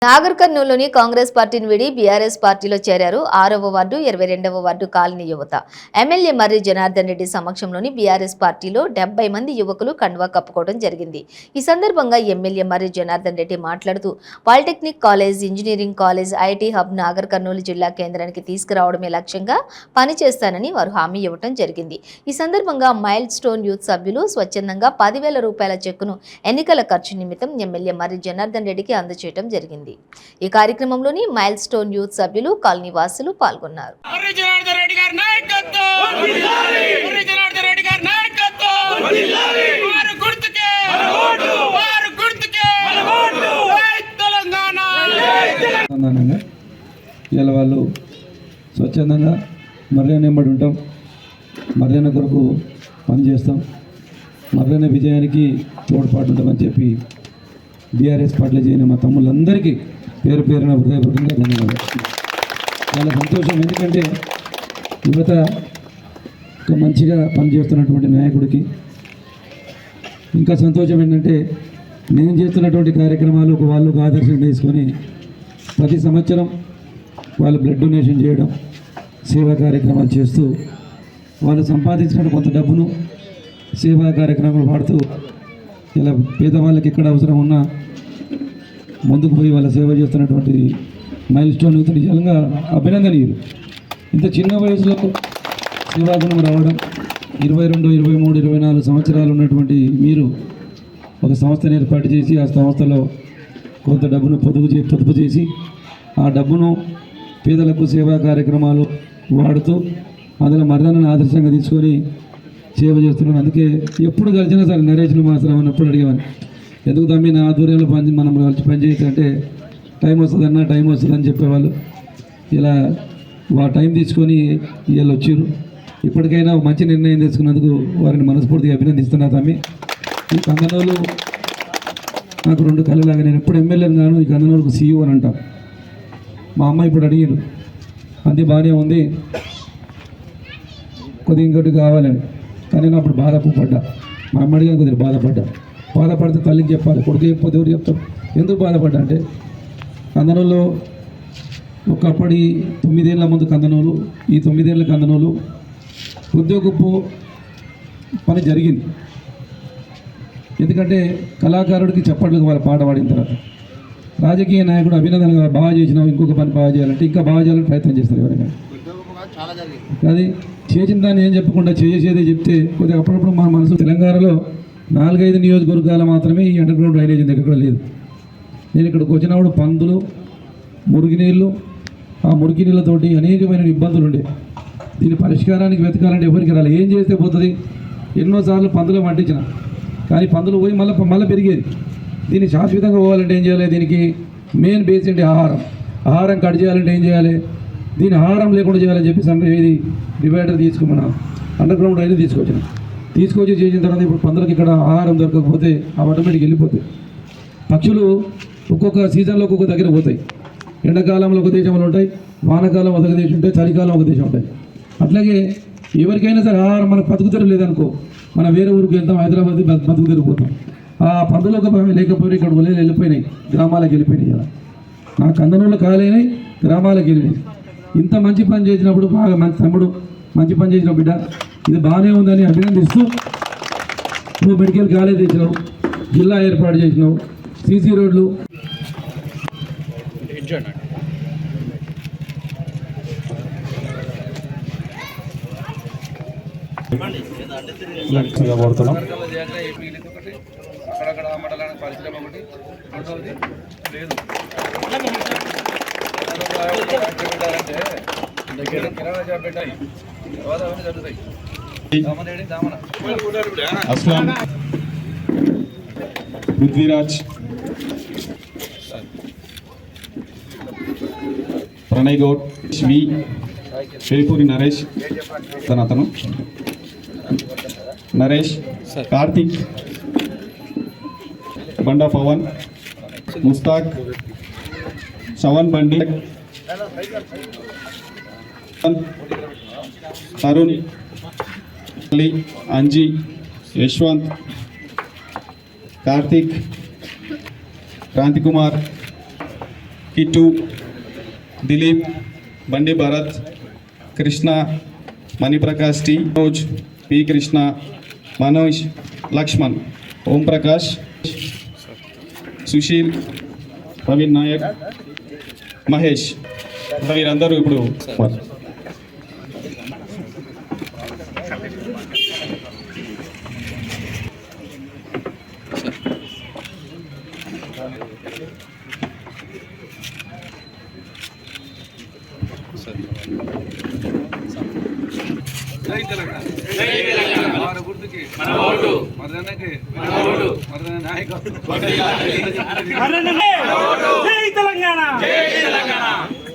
నాగర్ కర్నూలులోని కాంగ్రెస్ పార్టీని వీడి బీఆర్ఎస్ పార్టీలో చేరారు 6వ వార్డు 22వ వార్డు కాలనీ యువత. ఎమ్మెల్యే మర్రి జనార్దన్ రెడ్డి సమక్షంలోని బీఆర్ఎస్ పార్టీలో 70 మంది యువకులు కండువా కప్పుకోవడం జరిగింది. ఈ సందర్భంగా ఎమ్మెల్యే మర్రి జనార్దన్ రెడ్డి మాట్లాడుతూ polytechnic college, engineering college, IT hub Nagar Kurnool జిల్లా కేంద్రానికి తీసుకురావడమే లక్ష్యంగా పనిచేస్తానని వారు హామీ ఇవ్వడం జరిగింది. ఈ సందర్భంగా మైల్ స్టోన్ యూత్ సభ్యులు స్వచ్ఛందంగా 10,000 రూపాయల చెక్కును ఎన్నికల ఖర్చు నిమిత్తం ఎమ్మెల్యే మర్రి జనార్దన్ రెడ్డికి అందజేయడం జరిగింది. ఈ కార్యక్రమంలోని మైల్ స్టోన్ యూత్ సభ్యులు, కాలనీ వాసులు పాల్గొన్నారు. ఇలా వాళ్ళు స్వచ్ఛందంగా మర్యాద ఎంబడి ఉంటాం, మర్యాద కొరకు పనిచేస్తాం, మర్యాద విజయానికి తోడ్పాటు ఉంటామని చెప్పి బీఆర్ఎస్ పార్టీలో చేరిన మా తమ్ముళ్ళందరికీ పేరు పేరున హృదయపూర్వకంగా ధన్యవాదాలు. చాలా సంతోషం, ఎందుకంటే యువత ఒక మంచిగా పనిచేస్తున్నటువంటి నాయకుడికి ఇంకా సంతోషం ఏంటంటే నేను చేస్తున్నటువంటి కార్యక్రమాలు వాళ్ళకు ఆదర్శం చేసుకొని ప్రతి సంవత్సరం వాళ్ళు బ్లడ్ డొనేషన్ చేయడం, సేవా కార్యక్రమాలు చేస్తూ వాళ్ళు సంపాదించిన కొంత డబ్బును సేవా కార్యక్రమాలు వాడుతూ ఇలా పేదవాళ్ళకి ఎక్కడ అవసరం ఉన్నా ముందుకు పోయి వాళ్ళ సేవ చేస్తున్నటువంటి మైల్ స్టోన్ యూత్ నిజంగా అభినందనీయులు. ఇంత చిన్న వయసులో సేవాగుణం రావడం, 22, 23, 24 సంవత్సరాలు ఉన్నటువంటి మీరు ఒక సంస్థను ఏర్పాటు చేసి ఆ సంస్థలో కొంత డబ్బును పొదుపు చేసి ఆ డబ్బును పేదలకు సేవా కార్యక్రమాలు వాడుతూ అందులో మర్యాదను ఆదర్శంగా తీసుకొని సేవ చేస్తున్నాను. అందుకే ఎప్పుడు కలిసినా సరే నరేష్ను మాత్రం అన్నప్పుడు అడిగేవాడిని, ఎందుకు తమ్మి నా ఆధ్వర్యంలో మనం కలిసి పనిచేసి అంటే టైం వస్తుందని చెప్పేవాళ్ళు. ఇలా టైం తీసుకొని వీళ్ళు వచ్చారు. ఇప్పటికైనా మంచి నిర్ణయం తీసుకున్నందుకు వారిని మనస్ఫూర్తిగా అభినందిస్తున్నా తమ్మి. ఈ కందనూలు నాకు 2 కళ్ళలాగా, నేను ఎప్పుడు ఎమ్మెల్యేని గాను ఈ కందనూరుకు సీఈఓ అని అంటాం. మా అమ్మ ఇప్పుడు అడిగారు, అంతే బాగానే ఉంది, కొద్దిగా ఇంకోటి కావాలని. కానీ నేను అప్పుడు బాధపడ్డా, మా అమ్మడిగా కొద్దిగా బాధపడితే తల్లికి చెప్పాలి, కొడుకు చెప్పితే ఎవరు చెప్తారు. ఎందుకు బాధపడ్డా అంటే కందనూలులో ఒకప్పటి 9 ఏళ్ళ ముందు కందనూలు, ఈ 9 ఏళ్ళ కందనూలు ఉద్యోగపు పని జరిగింది. ఎందుకంటే కళాకారుడికి చప్పట్లకు వాళ్ళ పాట పాడిన తర్వాత రాజకీయ నాయకుడు అభినందనగా బాగా చేసినావు, ఇంకొక పని బాగా చేయాలంటే ఇంకా బాగా చేయాలని ప్రయత్నం చేస్తారు ఎవరైనా. అది చేసిన దాన్ని ఏం చెప్పకుండా చేసేదే చెప్తే కొద్దిగా అప్పుడప్పుడు మన మనసు. తెలంగాణలో 4-5 నియోజకవర్గాలు మాత్రమే ఈ అండర్ గ్రౌండ్ డ్రైనేజ్ ఎక్కడ లేదు. నేను ఇక్కడికి వచ్చినప్పుడు పందులు, మురికినీళ్ళు, ఆ మురికి నీళ్ళతోటి అనేకమైన ఇబ్బందులు ఉండే. దీని పరిష్కారానికి వెతకాలంటే ఎవరికి రాలి, ఏం చేస్తే పోతుంది. ఎన్నోసార్లు పందులు పట్టించిన, కానీ పందులు పోయి మళ్ళీ పెరిగేది. దీన్ని శాశ్వతంగా పోవాలంటే ఏం చేయాలి, దీనికి మెయిన్ బేస్ ఏంటి, ఆహారం కట్ చేయాలంటే ఏం చేయాలి, దీని ఆహారం లేకుండా చేయాలని చెప్పి ఇది డివైడర్ తీసుకున్నా అండర్ గ్రౌండ్ డ్రైనేజ్ తీసుకొచ్చి చేసిన తర్వాత ఇప్పుడు పందులకు ఇక్కడ ఆహారం దొరకకపోతే ఆటోమేటిక్ వెళ్ళిపోతాయి. పక్షులు ఒక్కొక్క సీజన్లో ఒక్కొక్క దగ్గర పోతాయి. ఎండాకాలంలో ఒక దేశంలో ఉంటాయి, వానాకాలం ఒక దేశం ఉంటాయి, చలికాలం ఒక దేశం ఉంటాయి. అట్లాగే ఎవరికైనా సరే ఆహారం మనకు బతుకుతెరు లేదనుకో, మనం వేరే ఊరికి వెళ్తాం, హైదరాబాద్ బతుకుతెరిగిపోతాం. ఆ పందులు లేకపోయినా ఇక్కడ వెళ్ళిపోయినాయి, గ్రామాలకు వెళ్ళిపోయినాయి. ఇలా నా కందనూళ్ళు కాలేనాయి, గ్రామాలకు వెళ్ళినాయి. ఇంత మంచి పని చేసినప్పుడు బాగా మంచి తమ్ముడు, మంచి పని చేసిన బిడ్డ, ఇది బాగానే ఉందని అభినందిస్తూ, నువ్వు మెడికల్ కాలేజ్ తెచ్చినావు, జిల్లా ఏర్పాటు చేసినావు, సీసీ రోడ్లు కోరుతున్నాం. అస్లాం, పృథ్వీరాజ్, ప్రణయ్ గౌడ్, శ్రీ షేపూరి నరేష్, అతను నరేష్, కార్తిక్, బండా పవన్, ముస్తాక్, శవన్ బండి, తరుణ్, అంజీ, యశ్వంత్, కార్తిక్, క్రాంతి కుమార్, కిట్టు, దిలీప్, బండి భరత్, కృష్ణ, మణిప్రకాష్ టి, మనోజ్, పి కృష్ణ, మనోజ్, లక్ష్మణ్, ఓం ప్రకాష్, సుశీల్, ప్రవీణ్ నాయక్, మహేష్, వీరందరూ ఇప్పుడు జై తెలంగాణ, జై తెలంగాణ. మన గుర్తుకి మన ఓటు, మర్దనకి మన ఓటు, మర్దన నాయకత్వం. జై తెలంగాణ, జై తెలంగాణ.